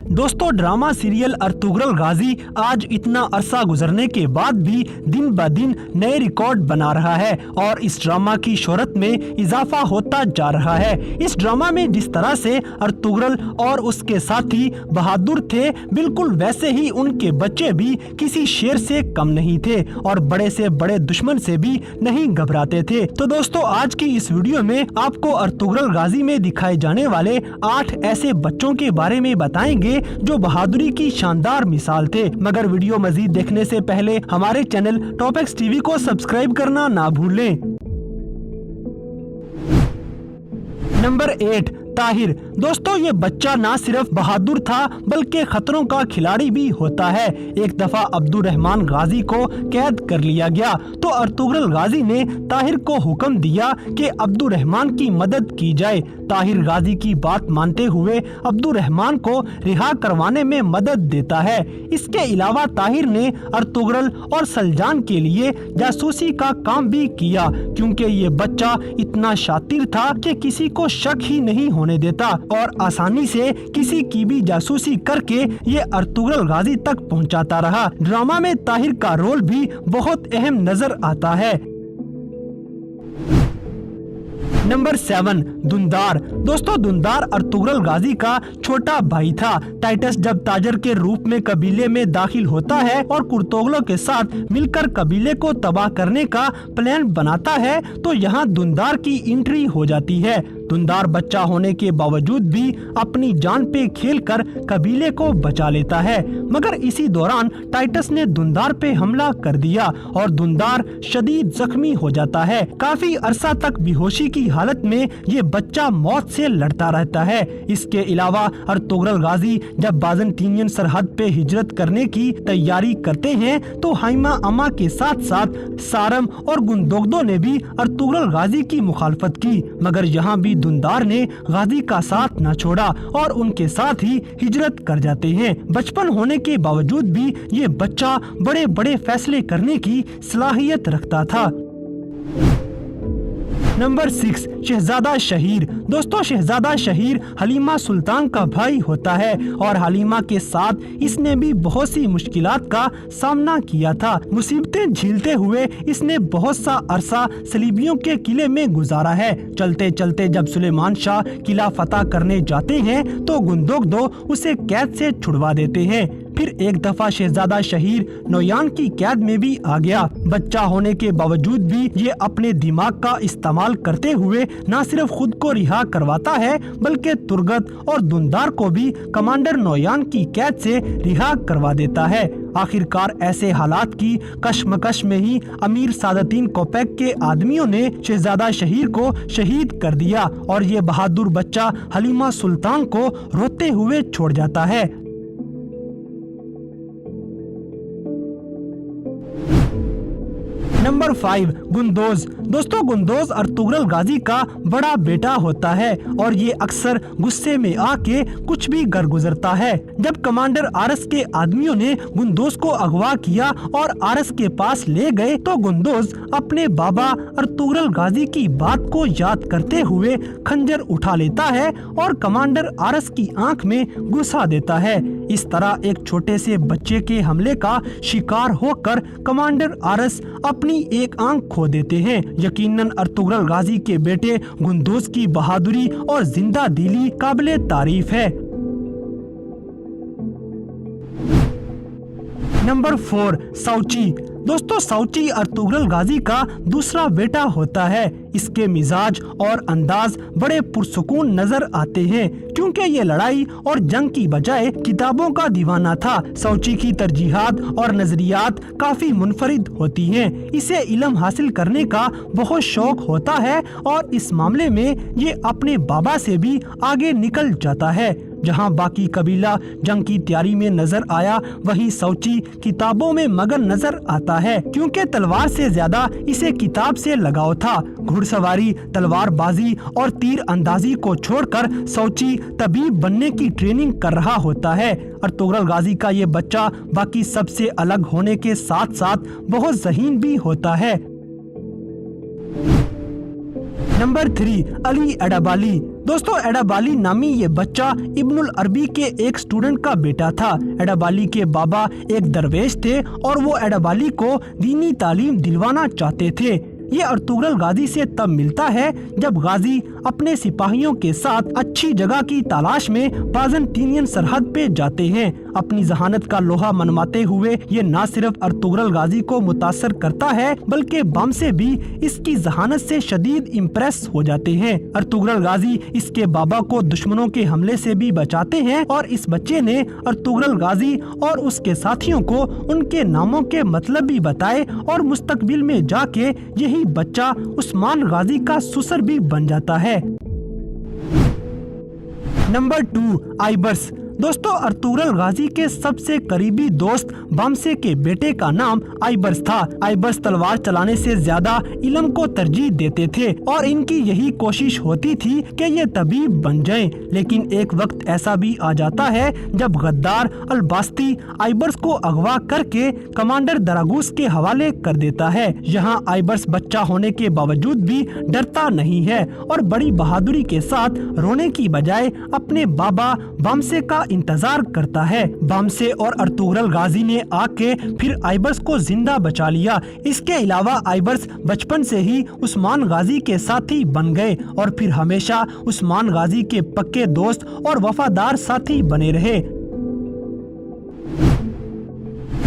दोस्तों, drama serial Ertugrul गाजी आज इतना अरसा गुजरने के बाद भी दिन ब दिन नए रिकॉर्ड बना रहा है और इस ड्रामा की शोहरत में इजाफा होता जा रहा है। इस ड्रामा में जिस तरह से अर्तुगरुल और उसके साथी बहादुर थे, बिल्कुल वैसे ही उनके बच्चे भी किसी शेर से कम नहीं थे और बड़े से बड़े दुश्मन से भी नहीं घबराते थे। तो दोस्तों, आज की इस वीडियो में आपको अर्तुगरुल गाजी में दिखाए जाने वाले 8 ऐसे बच्चों के बारे में बताएंगे जो बहादुरी की शानदार मिसाल थे। मगर वीडियो मजीद देखने से पहले हमारे चैनल टॉप एक्स टीवी को सब्सक्राइब करना ना भूलें। नंबर 8, ताहिर। दोस्तों, ये बच्चा ना सिर्फ बहादुर था बल्कि खतरों का खिलाड़ी भी होता है। एक दफा अब्दुर्रहमान गाजी को कैद कर लिया गया तो अर्तुगरुल गाजी ने ताहिर को हुक्म दिया कि अब्दुर्रहमान की मदद की जाए। ताहिर गाजी की बात मानते हुए अब्दुर्रहमान को रिहा करवाने में मदद देता है। इसके अलावा ताहिर ने अर्तुगरुल और सलजान के लिए जासूसी का काम भी किया, क्योंकि ये बच्चा इतना शातिर था कि किसी को शक ही नहीं होने देता और आसानी से किसी की भी जासूसी करके ये अर्तुगरुल गाजी तक पहुंचाता रहा। ड्रामा में ताहिर का रोल भी बहुत अहम नजर आता है। नंबर 7, दुंदार। दोस्तों, दुंदार अर्तुगरुल गाजी का छोटा भाई था। टाइटस जब ताजर के रूप में कबीले में दाखिल होता है और कुर्तोगलों के साथ मिलकर कबीले को तबाह करने का प्लान बनाता है तो यहाँ दुंदार की एंट्री हो जाती है। दुंदार बच्चा होने के बावजूद भी अपनी जान पे खेलकर कबीले को बचा लेता है, मगर इसी दौरान टाइटस ने दुंदार पे हमला कर दिया और दुंदार शदीद जख्मी हो जाता है। काफी अरसा तक बेहोशी की हालत में ये बच्चा मौत से लड़ता रहता है। इसके अलावा अर्तुगरुल गाजी जब बाज़ंतीनियन सरहद पे हिजरत करने की तैयारी करते हैं तो हाइमा अमा के साथ साथ सारम और गुंदोगदो ने भी अर्तुगरुल गाजी की मुखालफत की, मगर यहाँ भी दुंदार ने गाजी का साथ न छोड़ा और उनके साथ ही हिजरत कर जाते हैं। बचपन होने के बावजूद भी ये बच्चा बड़े बड़े फैसले करने की सलाहियत रखता था। नंबर 6, शहजादा शहीर। दोस्तों, शहजादा शहीर हलीमा सुल्तान का भाई होता है और हलीमा के साथ इसने भी बहुत सी मुश्किलात का सामना किया था। मुसीबतें झेलते हुए इसने बहुत सा अरसा सलीबियों के किले में गुजारा है। चलते चलते जब सुलेमान शाह किला फतह करने जाते हैं तो गुंदोगदो उसे कैद से छुड़वा देते हैं। फिर एक दफा शहजादा शहीर नोयान की कैद में भी आ गया। बच्चा होने के बावजूद भी ये अपने दिमाग का इस्तेमाल करते हुए न सिर्फ खुद को रिहा करवाता है बल्कि तुर्गत और दुंदार को भी कमांडर नोयान की कैद से रिहा करवा देता है। आखिरकार ऐसे हालात की कशमकश में ही अमीर सादतीन कोपैक के आदमियों ने शहजादा शहीर को शहीद कर दिया और ये बहादुर बच्चा हलीमा सुल्तान को रोते हुए छोड़ जाता है। नंबर 5, गुंदोज। दोस्तों, गुंदोज अर्तुगरुल गाजी का बड़ा बेटा होता है और ये अक्सर गुस्से में आके कुछ भी कर गुजरता है। जब कमांडर आरस के आदमियों ने गुंदोज को अगवा किया और आरस के पास ले गए तो गुंदोज अपने बाबा अर्तुगरुल गाजी की बात को याद करते हुए खंजर उठा लेता है और कमांडर आरस की आंख में घुसा देता है। इस तरह एक छोटे से बच्चे के हमले का शिकार होकर कमांडर आरस अपनी एक आंख खो देते हैं। यकीनन अर्तुगरुल गाजी के बेटे गुंदोज की बहादुरी और जिंदा दिली काबिले तारीफ है। नंबर 4, साउची। दोस्तों, साउची अर्तुगरुल गाजी का दूसरा बेटा होता है। इसके मिजाज और अंदाज बड़े पुरसुकून नजर आते हैं क्योंकि ये लड़ाई और जंग की बजाय किताबों का दीवाना था। साउची की तरजीहात और नजरियात काफी मुनफरिद होती हैं। इसे इल्म हासिल करने का बहुत शौक होता है और इस मामले में ये अपने बाबा से भी आगे निकल जाता है। जहां बाकी कबीला जंग की तैयारी में नजर आया, वहीं साउची किताबों में मगन नजर आता है क्योंकि तलवार से ज्यादा इसे किताब से लगाव था। घुड़सवारी, तलवारबाजी और तीर अंदाजी को छोड़कर साउची तबीब बनने की ट्रेनिंग कर रहा होता है। अर्तुगरुल गाजी का ये बच्चा बाकी सबसे अलग होने के साथ साथ बहुत ज़हीन भी होता है। नंबर 3, अली अडाबाली। दोस्तों एडाबाली नामी ये बच्चा इब्नुल अरबी के एक स्टूडेंट का बेटा था। एडाबाली के बाबा एक दरवेश थे और वो एडाबाली को दीनी तालीम दिलवाना चाहते थे। ये अर्तुगरुल गाजी से तब मिलता है जब गाजी अपने सिपाहियों के साथ अच्छी जगह की तलाश में बाज़ंतीनियन सरहद पे जाते हैं। अपनी जहानत का लोहा मनवाते हुए ये न सिर्फ अर्तुगरुल गाजी को मुतासर करता है बल्कि बामसे भी इसकी जहानत से शदीद इम्प्रेस हो जाते हैं। अर्तुगरुल गाजी इसके बाबा को दुश्मनों के हमले से भी बचाते हैं और इस बच्चे ने अर्तुगरुल गाजी और उसके साथियों को उनके नामों के मतलब भी बताए और मुस्तकबिल में जाके यही बच्चा उस्मान गाजी का सुसर भी बन जाता है। नंबर 2, आइबर्स। दोस्तों अर्तुगरुल गाजी के सबसे करीबी दोस्त बामसे के बेटे का नाम आइबर्स था। आइबर्स तलवार चलाने से ज्यादा इल्म को तरजीह देते थे और इनकी यही कोशिश होती थी कि ये तबीब बन जाएं। लेकिन एक वक्त ऐसा भी आ जाता है जब गद्दार अल-बास्ती आइबर्स को अगवा करके कमांडर दरागूस के हवाले कर देता है। यहाँ आइबर्स बच्चा होने के बावजूद भी डरता नहीं है और बड़ी बहादुरी के साथ रोने की बजाय अपने बाबा बामसे का इंतजार करता है। बामसे और अर्तुगरुल गाजी ने आके फिर आइबर्स को जिंदा बचा लिया। इसके अलावा आइबर्स बचपन से ही उस्मान गाजी के साथी बन गए और फिर हमेशा उस्मान गाजी के पक्के दोस्त और वफादार साथी बने रहे।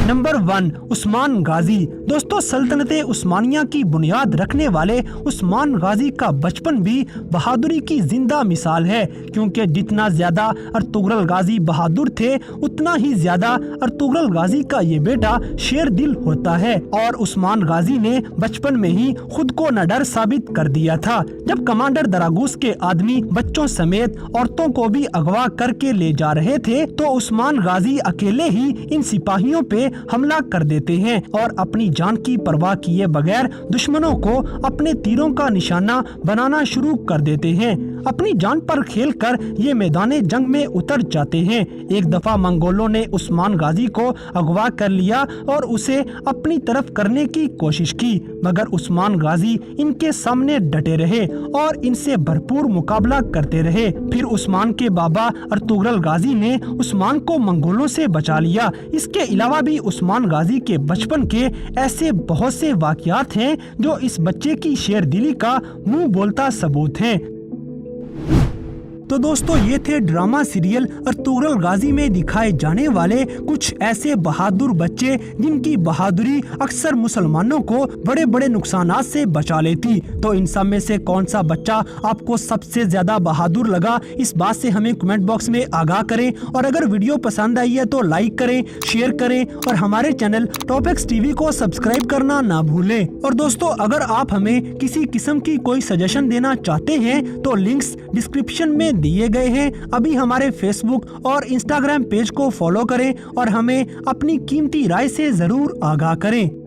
नंबर 1, उस्मान गाजी। दोस्तों सल्तनते उस्मानिया की बुनियाद रखने वाले उस्मान गाजी का बचपन भी बहादुरी की जिंदा मिसाल है, क्योंकि जितना ज्यादा अर्तुगरुल गाजी बहादुर थे उतना ही ज्यादा अर्तुगरुल गाजी का ये बेटा शेर दिल होता है। और उस्मान गाजी ने बचपन में ही खुद को न डर साबित कर दिया था। जब कमांडर दरागूस के आदमी बच्चों समेत औरतों को भी अगवा करके ले जा रहे थे तो उस्मान गाजी अकेले ही इन सिपाहियों पे हमला कर देते हैं और अपनी जान की परवाह किए बगैर दुश्मनों को अपने तीरों का निशाना बनाना शुरू कर देते हैं। अपनी जान पर खेलकर ये मैदाने जंग में उतर जाते हैं। एक दफा मंगोलों ने उस्मान गाजी को अगवा कर लिया और उसे अपनी तरफ करने की कोशिश की, मगर उस्मान गाजी इनके सामने डटे रहे और इनसे भरपूर मुकाबला करते रहे। फिर उस्मान के बाबा अर्तुगरुल गाजी ने उस्मान को मंगोलों से बचा लिया। इसके अलावा भी उस्मान गाजी के बचपन के ऐसे बहुत से वाकयात हैं जो इस बच्चे की शेर दिली का मुंह बोलता सबूत हैं। तो दोस्तों ये थे ड्रामा सीरियल अर्तुगरुल गाजी में दिखाए जाने वाले कुछ ऐसे बहादुर बच्चे जिनकी बहादुरी अक्सर मुसलमानों को बड़े बड़े नुकसानात से बचा लेती। तो इन सब में से कौन सा बच्चा आपको सबसे ज्यादा बहादुर लगा, इस बात से हमें कमेंट बॉक्स में आगाह करें। और अगर वीडियो पसंद आई है तो लाइक करें, शेयर करें और हमारे चैनल टॉपिक्स टीवी को सब्सक्राइब करना ना भूलें। और दोस्तों अगर आप हमें किसी किस्म की कोई सजेशन देना चाहते हैं तो लिंक्स डिस्क्रिप्शन में दिए गए हैं। अभी हमारे फेसबुक और इंस्टाग्राम पेज को फॉलो करें और हमें अपनी कीमती राय से जरूर आगाह करें।